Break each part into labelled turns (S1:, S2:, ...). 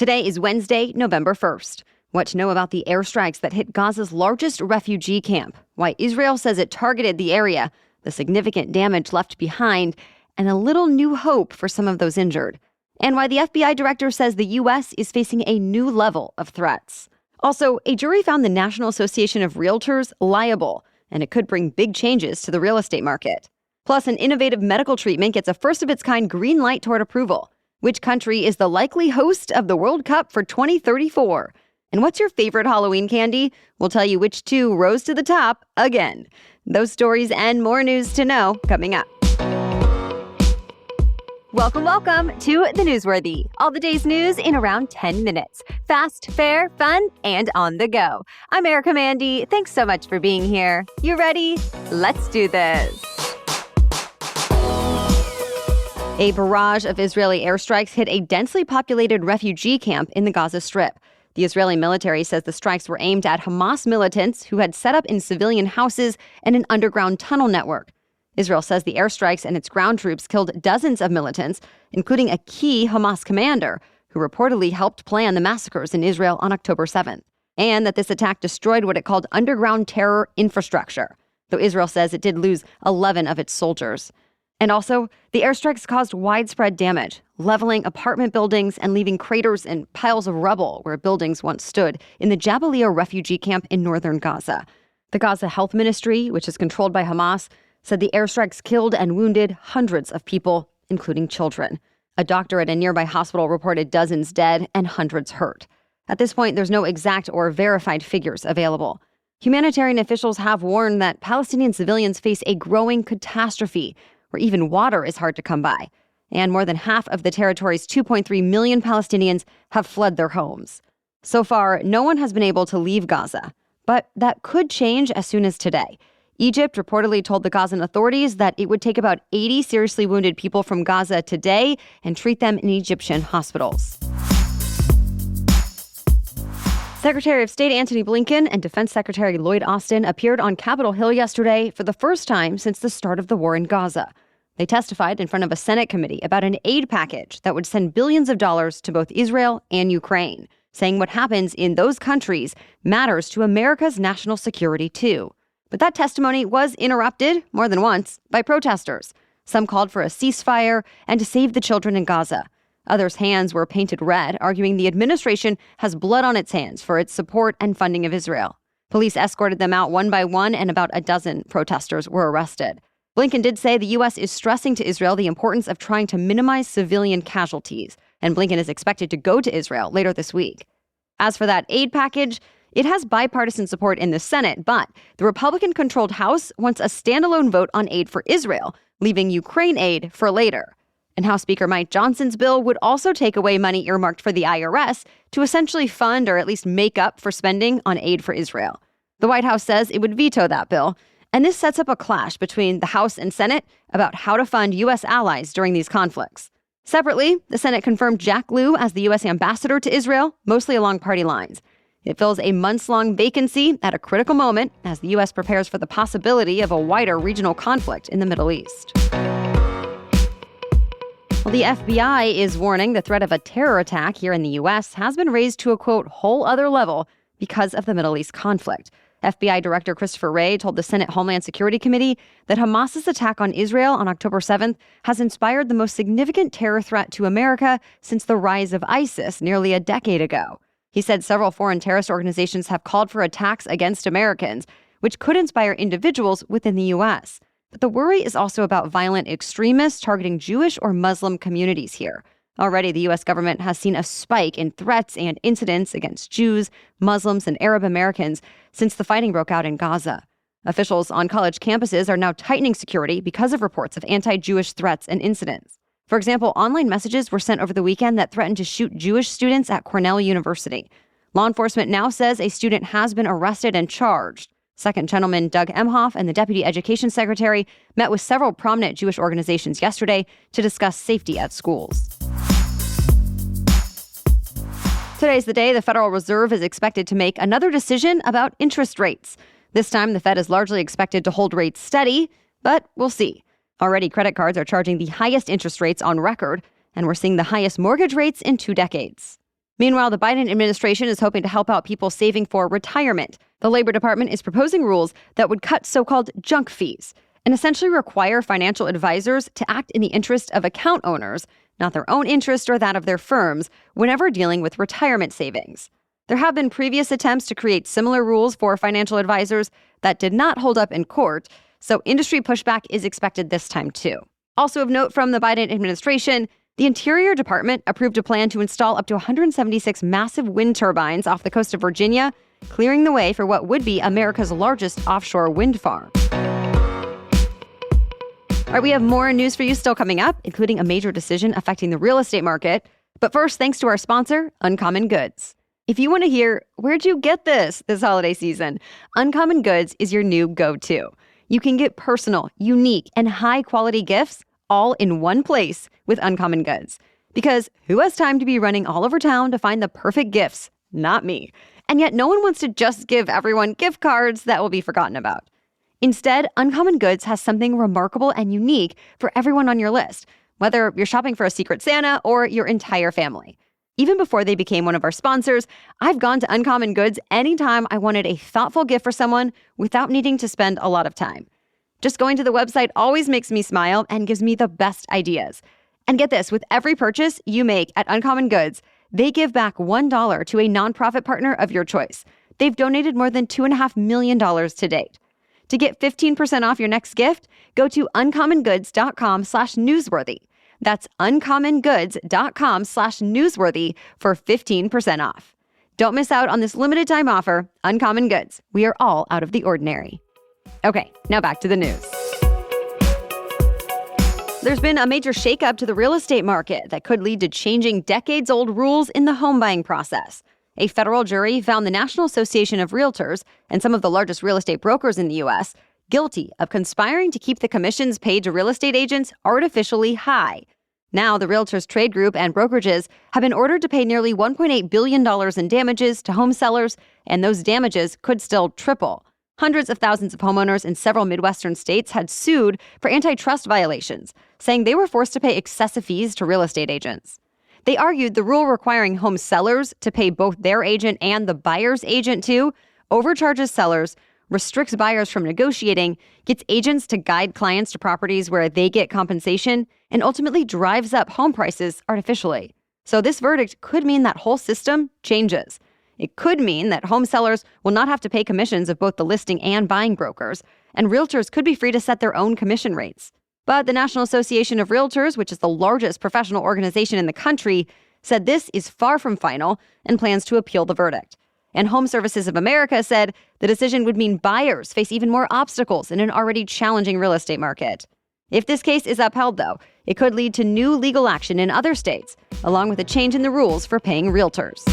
S1: Today is Wednesday, November 1st. What to know about the airstrikes that hit Gaza's largest refugee camp, why Israel says it targeted the area, the significant damage left behind, and a little new hope for some of those injured. And why the FBI director says the U.S. is facing a new level of threats. Also, a jury found the National Association of Realtors liable, and it could bring big changes to the real estate market. Plus, an innovative medical treatment gets a first-of-its-kind green light toward approval. Which country is the likely host of the World Cup for 2034? And what's your favorite Halloween candy? We'll tell you which two rose to the top again. Those stories and more news to know coming up. Welcome to The Newsworthy. All the day's news in around 10 minutes. Fast, fair, fun, and on the go. I'm Erica Mandy. Thanks so much for being here. You ready? Let's do this. A barrage of Israeli airstrikes hit a densely populated refugee camp in the Gaza Strip. The Israeli military says the strikes were aimed at Hamas militants who had set up in civilian houses and an underground tunnel network. Israel says the airstrikes and its ground troops killed dozens of militants, including a key Hamas commander who reportedly helped plan the massacres in Israel on October 7th, and that this attack destroyed what it called underground terror infrastructure, though Israel says it did lose 11 of its soldiers. And also, the airstrikes caused widespread damage, leveling apartment buildings and leaving craters and piles of rubble where buildings once stood in the Jabalia refugee camp in northern Gaza. The Gaza Health Ministry, which is controlled by Hamas, said the airstrikes killed and wounded hundreds of people, including children. A doctor at a nearby hospital reported dozens dead and hundreds hurt. At this point, there's no exact or verified figures available. Humanitarian officials have warned that Palestinian civilians face a growing catastrophe, where even water is hard to come by. And more than half of the territory's 2.3 million Palestinians have fled their homes. So far, no one has been able to leave Gaza. But that could change as soon as today. Egypt reportedly told the Gazan authorities that it would take about 80 seriously wounded people from Gaza today and treat them in Egyptian hospitals. Secretary of State Antony Blinken and Defense Secretary Lloyd Austin appeared on Capitol Hill yesterday for the first time since the start of the war in Gaza. They testified in front of a Senate committee about an aid package that would send billions of dollars to both Israel and Ukraine, saying what happens in those countries matters to America's national security too. But that testimony was interrupted more than once by protesters. Some called for a ceasefire and to save the children in Gaza. Others' hands were painted red, arguing the administration has blood on its hands for its support and funding of Israel. Police escorted them out one by one, and about a dozen protesters were arrested. Blinken did say the U.S. is stressing to Israel the importance of trying to minimize civilian casualties, and Blinken is expected to go to Israel later this week. As for that aid package, it has bipartisan support in the Senate, but the Republican-controlled House wants a standalone vote on aid for Israel, leaving Ukraine aid for later. And House Speaker Mike Johnson's bill would also take away money earmarked for the IRS to essentially fund or at least make up for spending on aid for Israel. The White House says it would veto that bill, and this sets up a clash between the House and Senate about how to fund U.S. allies during these conflicts. Separately, the Senate confirmed Jack Lew as the U.S. ambassador to Israel, mostly along party lines. It fills a months-long vacancy at a critical moment as the U.S. prepares for the possibility of a wider regional conflict in the Middle East. Well, the FBI is warning the threat of a terror attack here in the U.S. has been raised to a, quote, whole other level because of the Middle East conflict. FBI Director Christopher Wray told the Senate Homeland Security Committee that Hamas's attack on Israel on October 7th has inspired the most significant terror threat to America since the rise of ISIS nearly a decade ago. He said several foreign terrorist organizations have called for attacks against Americans, which could inspire individuals within the U.S. But the worry is also about violent extremists targeting Jewish or Muslim communities here. Already, the U.S. government has seen a spike in threats and incidents against Jews, Muslims, and Arab Americans since the fighting broke out in Gaza. Officials on college campuses are now tightening security because of reports of anti-Jewish threats and incidents. For example, online messages were sent over the weekend that threatened to shoot Jewish students at Cornell University. Law enforcement now says a student has been arrested and charged. Second Gentleman Doug Emhoff and the Deputy Education Secretary met with several prominent Jewish organizations yesterday to discuss safety at schools. Today's the day the Federal Reserve is expected to make another decision about interest rates. This time, the Fed is largely expected to hold rates steady, but we'll see. Already, credit cards are charging the highest interest rates on record, and we're seeing the highest mortgage rates in 2 decades. Meanwhile, the Biden administration is hoping to help out people saving for retirement. The Labor Department is proposing rules that would cut so-called junk fees and essentially require financial advisors to act in the interest of account owners, not their own interest or that of their firms, whenever dealing with retirement savings. There have been previous attempts to create similar rules for financial advisors that did not hold up in court, so industry pushback is expected this time too. Also of note from the Biden administration, the Interior Department approved a plan to install up to 176 massive wind turbines off the coast of Virginia, clearing the way for what would be America's largest offshore wind farm. All right, we have more news for you still coming up, including a major decision affecting the real estate market. But first, thanks to our sponsor, Uncommon Goods. If you want to hear, where'd you get this holiday season? Uncommon Goods is your new go-to. You can get personal, unique, and high-quality gifts all in one place with Uncommon Goods. Because who has time to be running all over town to find the perfect gifts? Not me. And yet no one wants to just give everyone gift cards that will be forgotten about. Instead, Uncommon Goods has something remarkable and unique for everyone on your list, whether you're shopping for a Secret Santa or your entire family. Even before they became one of our sponsors, I've gone to Uncommon Goods anytime I wanted a thoughtful gift for someone without needing to spend a lot of time. Just going to the website always makes me smile and gives me the best ideas. And get this, with every purchase you make at Uncommon Goods, they give back $1 to a nonprofit partner of your choice. They've donated more than $2.5 million to date. To get 15% off your next gift, go to uncommongoods.com/newsworthy. That's uncommongoods.com/newsworthy for 15% off. Don't miss out on this limited time offer. Uncommon Goods. We are all out of the ordinary. Okay, now back to the news. There's been a major shakeup to the real estate market that could lead to changing decades-old rules in the home buying process. A federal jury found the National Association of Realtors and some of the largest real estate brokers in the U.S. guilty of conspiring to keep the commissions paid to real estate agents artificially high. Now, the Realtors trade group and brokerages have been ordered to pay nearly $1.8 billion in damages to home sellers, and those damages could still triple. Hundreds of thousands of homeowners in several Midwestern states had sued for antitrust violations, saying they were forced to pay excessive fees to real estate agents. They argued the rule requiring home sellers to pay both their agent and the buyer's agent too overcharges sellers, restricts buyers from negotiating, gets agents to guide clients to properties where they get compensation, and ultimately drives up home prices artificially. So this verdict could mean that whole system changes. It could mean that home sellers will not have to pay commissions of both the listing and buying brokers, and realtors could be free to set their own commission rates. But the National Association of Realtors, which is the largest professional organization in the country, said this is far from final and plans to appeal the verdict. And Home Services of America said the decision would mean buyers face even more obstacles in an already challenging real estate market. If this case is upheld, though, it could lead to new legal action in other states, along with a change in the rules for paying realtors.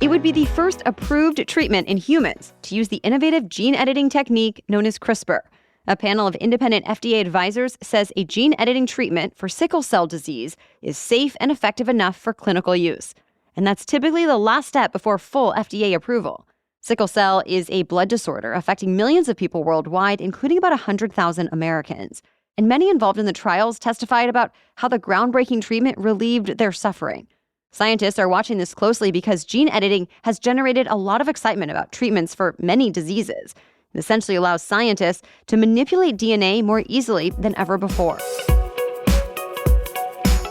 S1: It would be the first approved treatment in humans to use the innovative gene editing technique known as CRISPR. A panel of independent FDA advisors says a gene editing treatment for sickle cell disease is safe and effective enough for clinical use. And that's typically the last step before full FDA approval. Sickle cell is a blood disorder affecting millions of people worldwide, including about 100,000 Americans. And many involved in the trials testified about how the groundbreaking treatment relieved their suffering. Scientists are watching this closely because gene editing has generated a lot of excitement about treatments for many diseases. It essentially allows scientists to manipulate DNA more easily than ever before.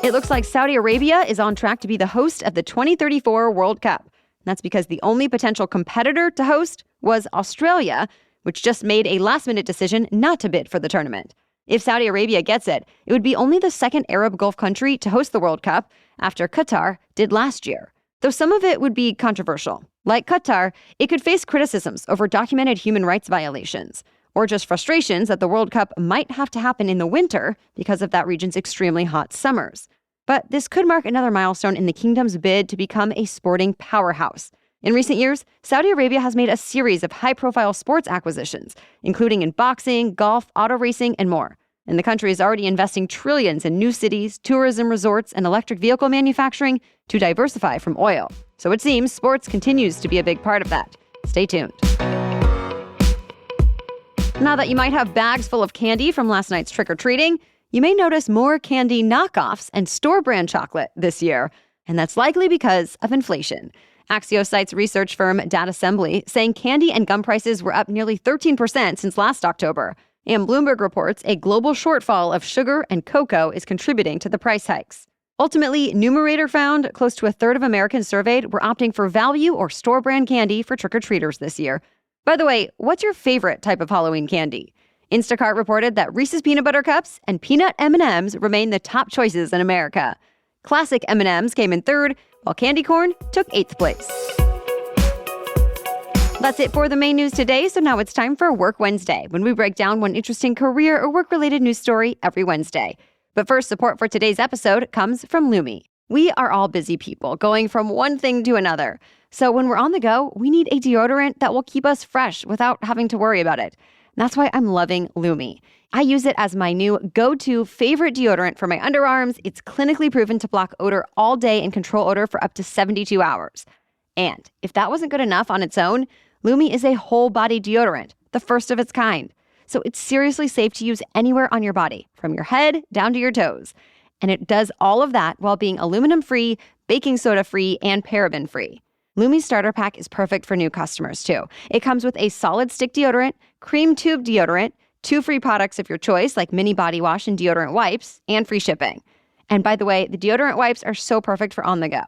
S1: It looks like Saudi Arabia is on track to be the host of the 2034 World Cup. That's because the only potential competitor to host was Australia, which just made a last-minute decision not to bid for the tournament. If Saudi Arabia gets it, it would be only the second Arab Gulf country to host the World Cup after Qatar did last year. Though some of it would be controversial. Like Qatar, it could face criticisms over documented human rights violations, or just frustrations that the World Cup might have to happen in the winter because of that region's extremely hot summers. But this could mark another milestone in the kingdom's bid to become a sporting powerhouse. In recent years, Saudi Arabia has made a series of high-profile sports acquisitions, including in boxing, golf, auto racing, and more. And the country is already investing trillions in new cities, tourism resorts, and electric vehicle manufacturing to diversify from oil. So it seems sports continues to be a big part of that. Stay tuned. Now that you might have bags full of candy from last night's trick-or-treating, you may notice more candy knockoffs and store-brand chocolate this year. And that's likely because of inflation. Axios cites research firm Datassembly saying candy and gum prices were up nearly 13% since last October. And Bloomberg reports a global shortfall of sugar and cocoa is contributing to the price hikes. Ultimately, Numerator found close to a third of Americans surveyed were opting for value or store brand candy for trick-or-treaters this year. By the way, what's your favorite type of Halloween candy? Instacart reported that Reese's Peanut Butter Cups and Peanut M&Ms remain the top choices in America. Classic M&Ms came in third, while candy corn took 8th place. That's it for the main news today, so now it's time for Work Wednesday, when we break down one interesting career or work-related news story every Wednesday. But first, support for today's episode comes from Lumi. We are all busy people, going from one thing to another. So when we're on the go, we need a deodorant that will keep us fresh without having to worry about it. That's why I'm loving Lumi. I use it as my new go-to favorite deodorant for my underarms. It's clinically proven to block odor all day and control odor for up to 72 hours. And if that wasn't good enough on its own, Lumi is a whole-body deodorant, the first of its kind. So it's seriously safe to use anywhere on your body, from your head down to your toes. And it does all of that while being aluminum-free, baking soda-free, and paraben-free. Lumi's starter pack is perfect for new customers, too. It comes with a solid stick deodorant, cream tube deodorant, 2 free products of your choice, like mini body wash and deodorant wipes, and free shipping. And by the way, the deodorant wipes are so perfect for on the go.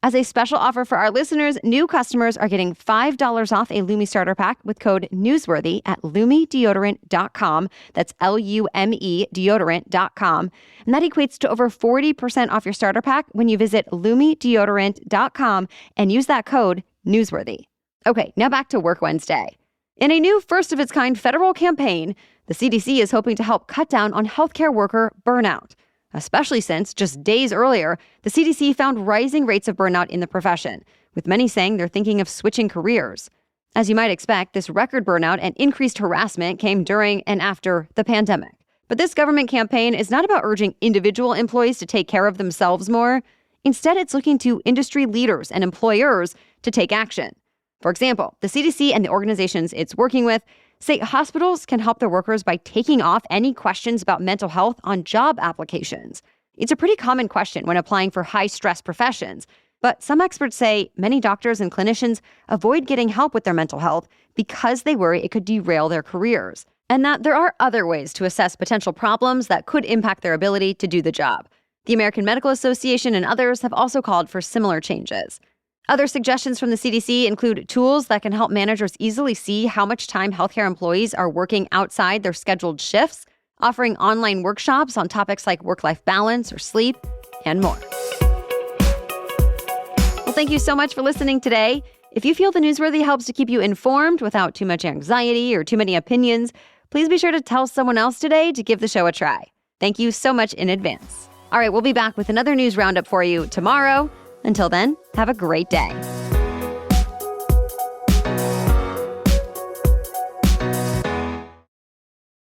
S1: As a special offer for our listeners, new customers are getting $5 off a Lumi starter pack with code NEWSWORTHY at LumiDeodorant.com. That's LUME deodorant.com. And that equates to over 40% off your starter pack when you visit LumiDeodorant.com and use that code NEWSWORTHY. Okay, now back to Work Wednesday. In a new first-of-its-kind federal campaign, the CDC is hoping to help cut down on healthcare worker burnout. Especially since, just days earlier, the CDC found rising rates of burnout in the profession, with many saying they're thinking of switching careers. As you might expect, this record burnout and increased harassment came during and after the pandemic. But this government campaign is not about urging individual employees to take care of themselves more. Instead, it's looking to industry leaders and employers to take action. For example, the CDC and the organizations it's working with say hospitals can help their workers by taking off any questions about mental health on job applications. It's a pretty common question when applying for high-stress professions, but some experts say many doctors and clinicians avoid getting help with their mental health because they worry it could derail their careers, and that there are other ways to assess potential problems that could impact their ability to do the job. The American Medical Association and others have also called for similar changes. Other suggestions from the CDC include tools that can help managers easily see how much time healthcare employees are working outside their scheduled shifts, offering online workshops on topics like work-life balance or sleep, and more. Well, thank you so much for listening today. If you feel the Newsworthy helps to keep you informed without too much anxiety or too many opinions, please be sure to tell someone else today to give the show a try. Thank you so much in advance. All right, we'll be back with another news roundup for you tomorrow. Until then, have a great day.